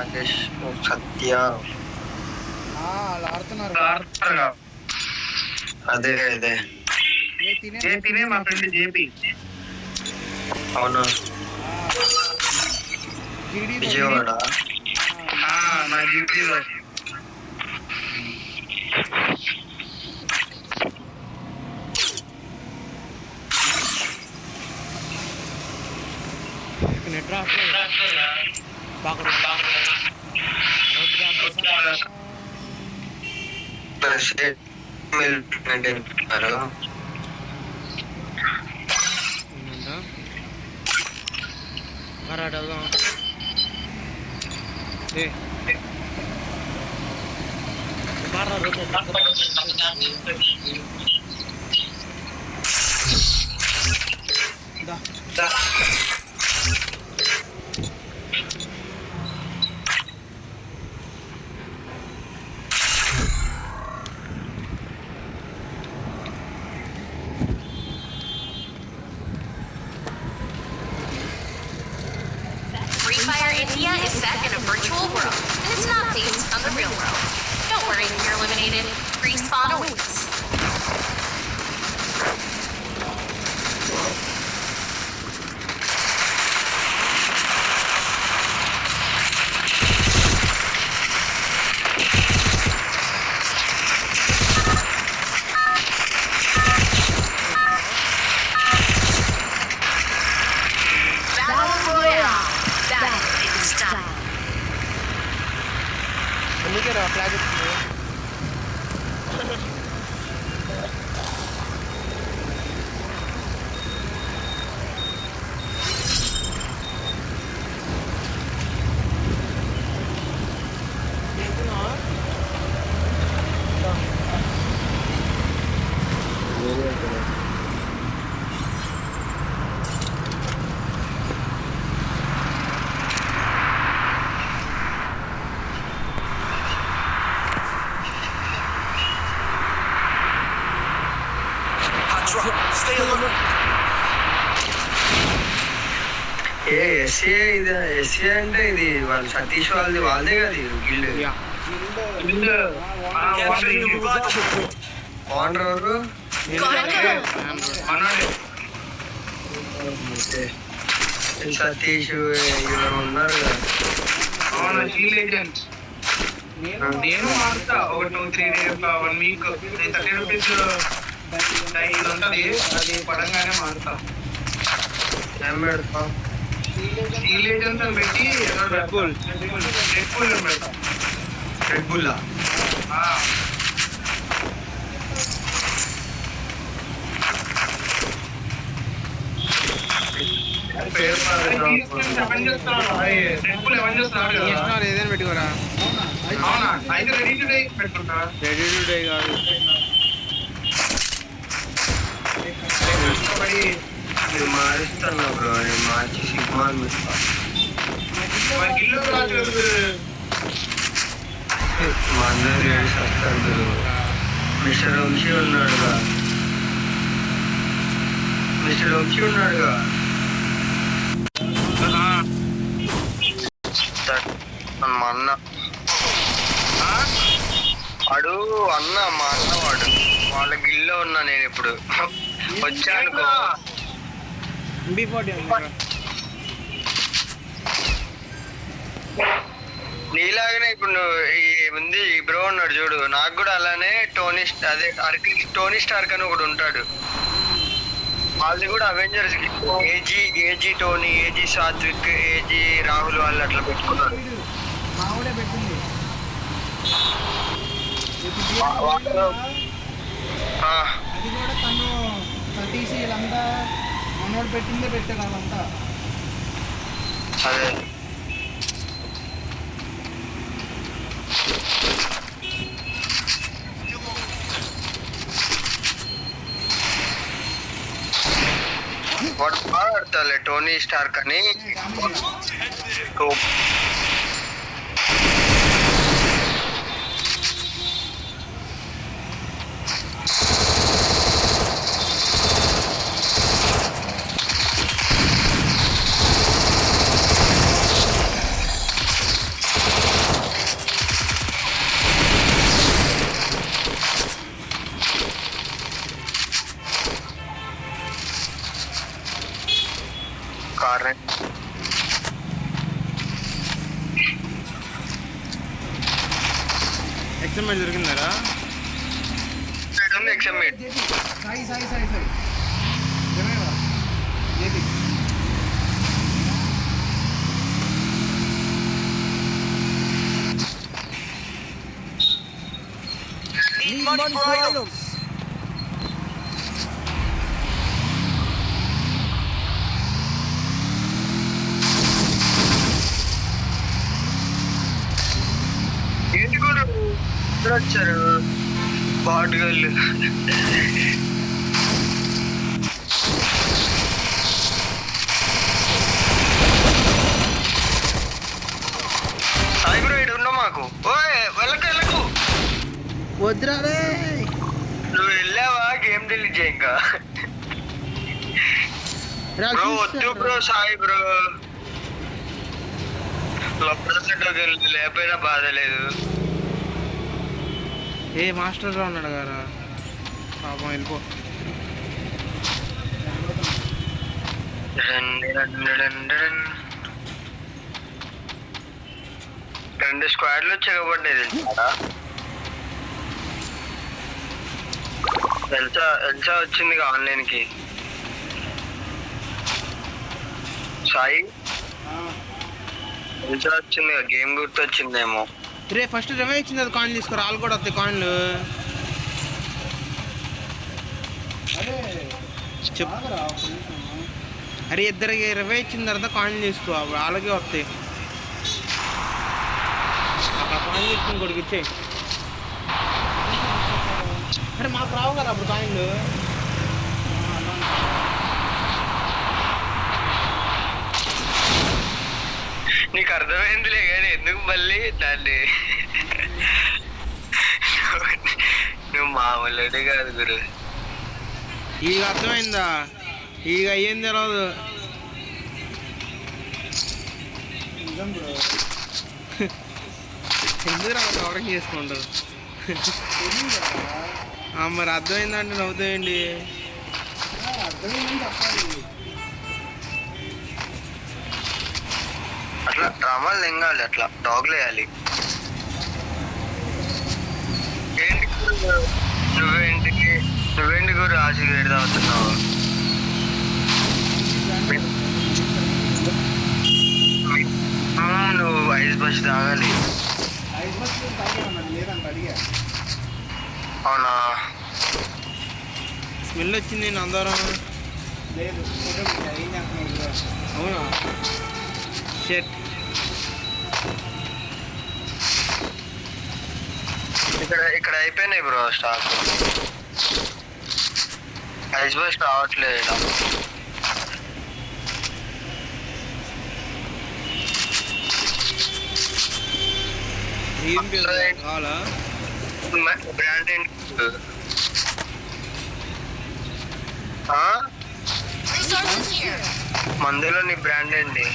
రాకేష్ సత్య వాళ్ళు ఆడుతున్నారు. అదే అదే తినే మా ఫ్రెండ్ జేపీ. అవునా విజయవాడ నా జీపీలో net Free Fire India is set in a virtual world, and it's not based on the real world. Don't worry if you're eliminated. Respawn awaits. అందుకే రా ఫ్లాగ్ ఎస్ఏ ఇది ఎస్ఏ అంటే ఇది వాళ్ళు సతీష్ వాళ్ళది వాళ్ళదే కదా గిల్డ్ ఓనర్ ఎవరు సతీష్ ఎవరు ఉన్నారు కదా. నేను మారుతా ఒక 2-3 డేస్ 1 వీక్ 30 రూపీస్ ఇది ఉంటుంది. అది పడంగానే మారుతా. ఏం పెడతాం స్టీల్ ఏజెంట్స్ అని పెట్టి రెడ్ బుల్ పెడతా. రెడ్ బుల్లా ఏదైనా పెట్టుకోరా. అవునా అయితే రెడీ టు డే పెట్టుకుంటా. రెడీ టు డే కాదు కష్టపడి నేను మారుస్తున్నా బ్రో. నేను మార్చి సిగ్మాన్ మా ఇల్లు రాదు. మా అందరూ వస్తాడు. మిస్టర్ వంశీ ఉన్నాడుగా. మిస్టర్ వంశీ ఉన్నాడుగా. మా అన్న వాడు అన్న మా అన్న వాడు వాళ్ళ గిల్లో ఉన్నా నేను ఇప్పుడు వచ్చానుకో. నీలాగనే ఇప్పుడు నువ్వు ఈ ఉంది ఈ బ్రో ఉన్నాడు చూడు. నాకు కూడా అలానే టోనీ స్టార్క్ అని ఒకడు ఉంటాడు. వాళ్ళది కూడా Avengers AG Tony, AG Sathvik, AG Rahul వాళ్ళు అట్లా పెట్టుకున్నారు. అది కూడా తను సతీష్ వీళ్ళంతా మనోడు పెట్టిందే పెట్టారు వాళ్ళంతా. అదే వాడు బాగా ఆడతాలే టోనీ స్టార్క్ అని. ఎక్స్ఎంఐ దొరికిందారా? ఎక్స్ఎంఏట్ సాయి సాయి సాయి సాయి జమేవా జేపీ Need money for items. ఏంటి కూడా ఇక్కడ వచ్చారు బాటుగాళ్ళు. సాయి బ్రో ఇటు ఉన్నావు మాకు. ఓయ్ వెళ్ళకు వద్దురా రే. నువ్వు వెళ్ళావా గేమ్ డిలీట్ చేయి ఇంకా. బ్రో వద్దు బ్రో సాయి బ్రో. లోపల లేకపోయినా బాధ లేదు. ఏ మాస్టర్ రా ఉన్నాడు కదా పాపం వెళ్ళిపో. రెండు స్క్వాడ్లు చెగబడ్డాయి తెలుసా. ఎల్సా వచ్చింది ఆన్లైన్ కి. సాయి ఎల్సా వచ్చింది గేమ్ గుర్తొచ్చిందేమో. రే ఫస్ట్ రివైవ్ ఇచ్చింది అది కాయిన్ తీసుకో. రాళ్ళు కూడా వస్తాయి కాయిన్లు. అరే చెప్పు. ఆగరా ఒక్క నిమిషం. అరే ఇద్దరికి రివైవ్ ఇచ్చిన తర్వాత కాయిన్ తీసుకో. అప్పుడు వాళ్ళకే వస్తాయి. అక్కడ కాయిన్ తీసుకుని కొడుకు ఇచ్చేయి. అరే మాకు రావు కదా అప్పుడు కాయిన్లు. నీకు అర్థమైందిలే కానీ ఎందుకు మళ్ళీ దాన్ని నువ్వు మామూలుడే కాదు గురు. ఇక అర్థమైందా? ఇక ఏం తెలియదు. నిజం బ్రో. ఎందుకు అలా కవరింగ్ చేసుకుంటారు? తెలియదు కదా. మరి అర్థమైందంటే నవ్వుతాయండి. అర్థమైందని చెప్పాలి. అట్లా డ్రామాలు తెంగాలి, అట్లా డాగ్లు వేయాలి. నువ్వేంటి గురు ఆశ వేడి తాగుతున్నావు? నువ్వు ఐస్ బస్ తాగాలి. ఐదు బస్సులు తాగేమన్నది లేదంట అడిగా. అవునా? స్మెల్ వచ్చింది అందరం. లేదు ఫోటో పెట్టా. ఏం చేస్తున్నావు బ్రో? అవునా? షెట్. ఇక్కడ అయిపోయినాయి బ్రో స్టాక్. ఐస్ బస్ రావట్లేదు ఇక్కడ. ఏం కావాలా? బ్రాండ్ ఏంటి? Resources here. మందులో నీ బ్రాండ్ ఏంటి?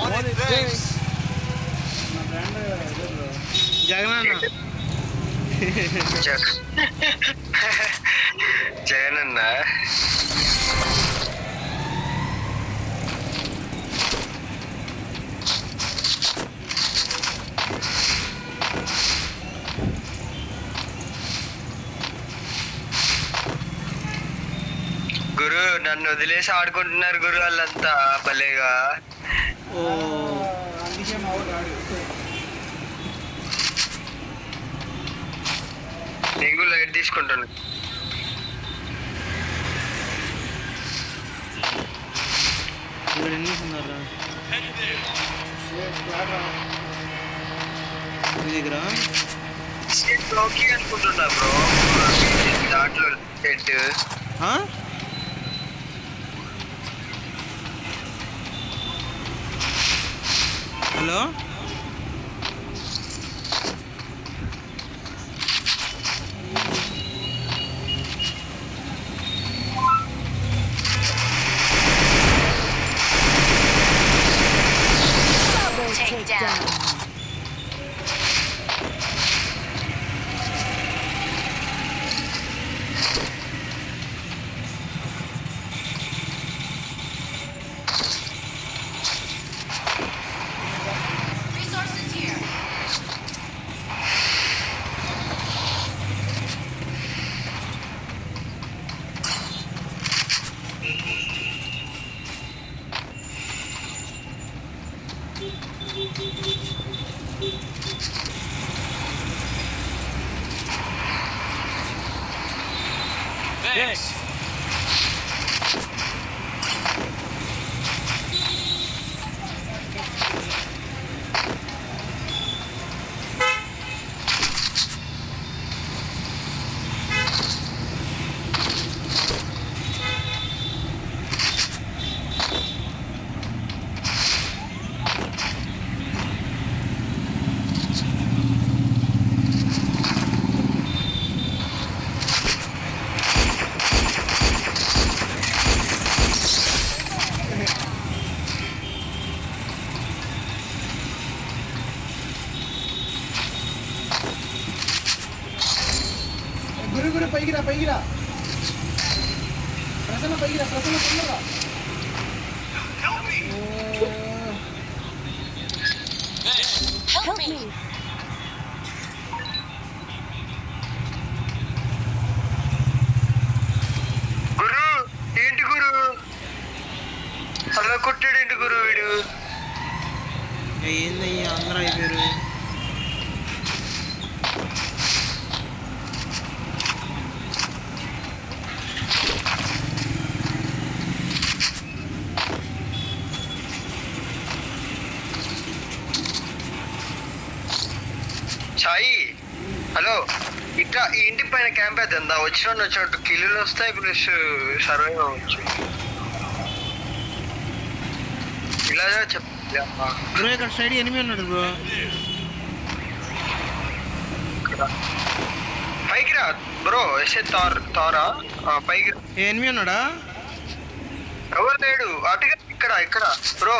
Money, thanks. నా బ్రాండ్ ఇదే బ్రో. జగనన్న. జగన్ అన్న. గురు నన్ను వదిలేసి ఆడుకుంటున్నారు గురు వాళ్ళంతా భలేగా. ఓ అందుకే మా వాడు రాడు. నేను కూడా లైట్ తీసుకుంటాను. ఇక్కడ ఎన్ని ఉన్నారా మీ దగ్గర? ఓకే అనుకుంటున్నా బ్రో దాంట్లో set. Hello Take down. Thanks. గురు పైకి రా ప్రసన్న పైకి రా తొందరగా Help me. గురు ఏంటి గురు అలా కొట్టాడు ఏంటి గురు వీడు? ఏందయ్యా అందరూ అయిపోయారు. సాయి హలో, ఇట్లా ఈ ఇంటి పైన క్యాంప్ అవుతుందా? వచ్చినట్టు కిల్లులు వస్తాయి ప్లస్ సర్వైవ్ అవ్వచ్చు. ఇలా చెప్పా బ్రో ఇక్కడ సైడ్ ఎనిమిది ఉన్నాడు బ్రో. పైకి రా బ్రో. ఎస్ఏ తారా పైకి రా. ఎనిమిది ఉన్నాడా? ఎవరు లేడు అటుగా. ఇక్కడ బ్రో.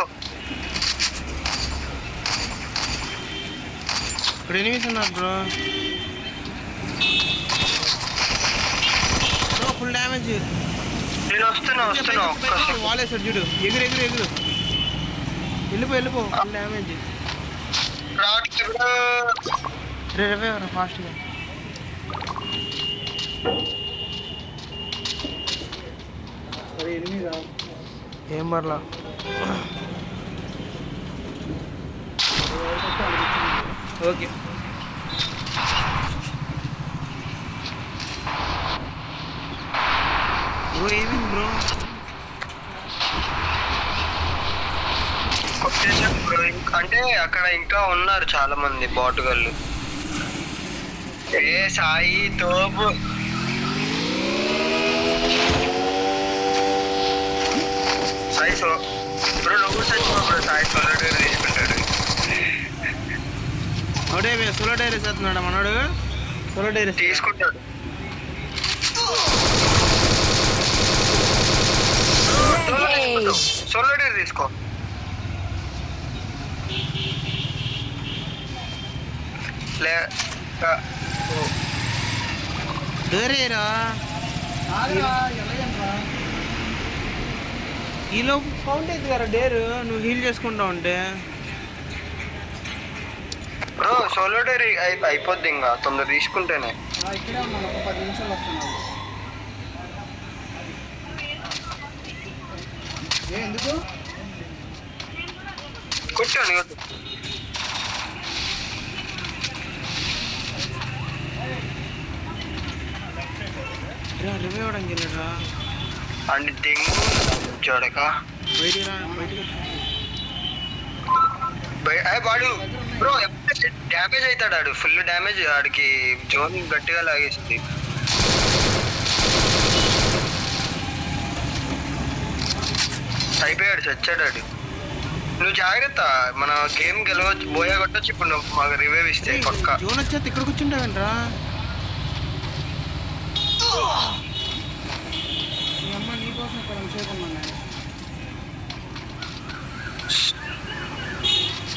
ఇక్కడ ఎనిమిది ఉన్నారు బ్రో. Bro full damage. నేను వస్తున్నా ఒక్కసారి. వాలేసాడు చూడు. ఎగురు వెళ్ళిపో ఫుల్ డ్యామేజ్. రావట్లేదు బ్రో. రేవే ఫాస్ట్గా. ఏం పర్లా. Okay bro. ఏమైంది బ్రో? వచ్చేసాం బ్రో. అంటే అక్కడ ఇంకా ఉన్నారు చాలా మంది బాటుగాళ్ళు. ఏ సాయి తోపు. సాయి బ్రో నువ్వు చచ్చిపో బ్రో. సాయి సోలో తీసుకుంటాడు. ఒకటే సోలో డైరీస్ వేస్తున్నాడా మనోడు? సోలో డైరీస్ తీసుకుంటాడు. సోలో డైరీ తీసుకో. డైరీరా ఈలో కౌంట్ అవుతుంది కదా డేరు. నువ్వు హీల్ చేసుకుంటా ఉంటే బ్రో సోలో డైరీ అయిపోద్ది ఇంకా తొందర తీసుకుంటేనే. ఇక్కడే ఉన్నాను, ఒక 10 నిమిషాలు వస్తున్నాను. ఎందుకు కూర్చోండి. రివైవ్ అవడానికి వెళ్ళారా? అండ్ దెంగు చూడక వాడు బ్రో డ్యామేజ్ అవుతాడు. ఆడు ఫుల్ డ్యామేజ్. ఆడికి జోన్ గట్టిగా లాగేస్తుంది. అయిపోయాడు, చచ్చాడు ఆడు. నువ్వు జాగ్రత్త, మన గేమ్ గెలవచ్చు. బోయా కొట్టొచ్చు ఇప్పుడు. నువ్వు మాకు రివైవ్ ఇస్తే పక్క. జోన్ వచ్చేది ఇక్కడ కూర్చుంటావేంట్రా? మీ అమ్మ నీకోసం ఇక్కడ ఉంచేకున్నాను.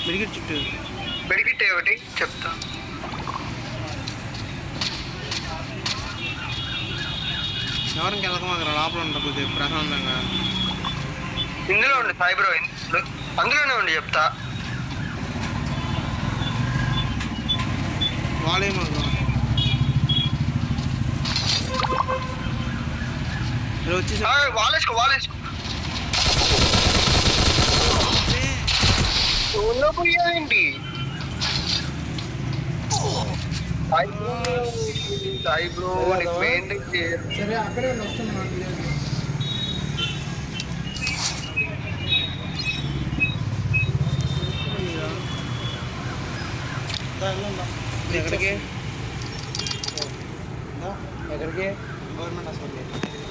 మెడికెట్ చుట్టూ బెడికిట్టే ఒకటి చెప్తా. ఎవరికి వెళ్ళకమాకరా, లోపల ఉంటుంది ప్రశాంతంగా. ఇందులో ఉండి సాయి బ్రో, అందులోనే ఉండి చెప్తా. వాళ్ళేమాకు వచ్చేసి వాలేసుకో పోయావేంటి? సాయి బ్రో నీకు మెయింటైన్ చేయరు. సరే అక్కడే వస్తున్నాను ఎక్కడికి ఎక్కడికి గవర్నమెంట్ హాస్పిటల్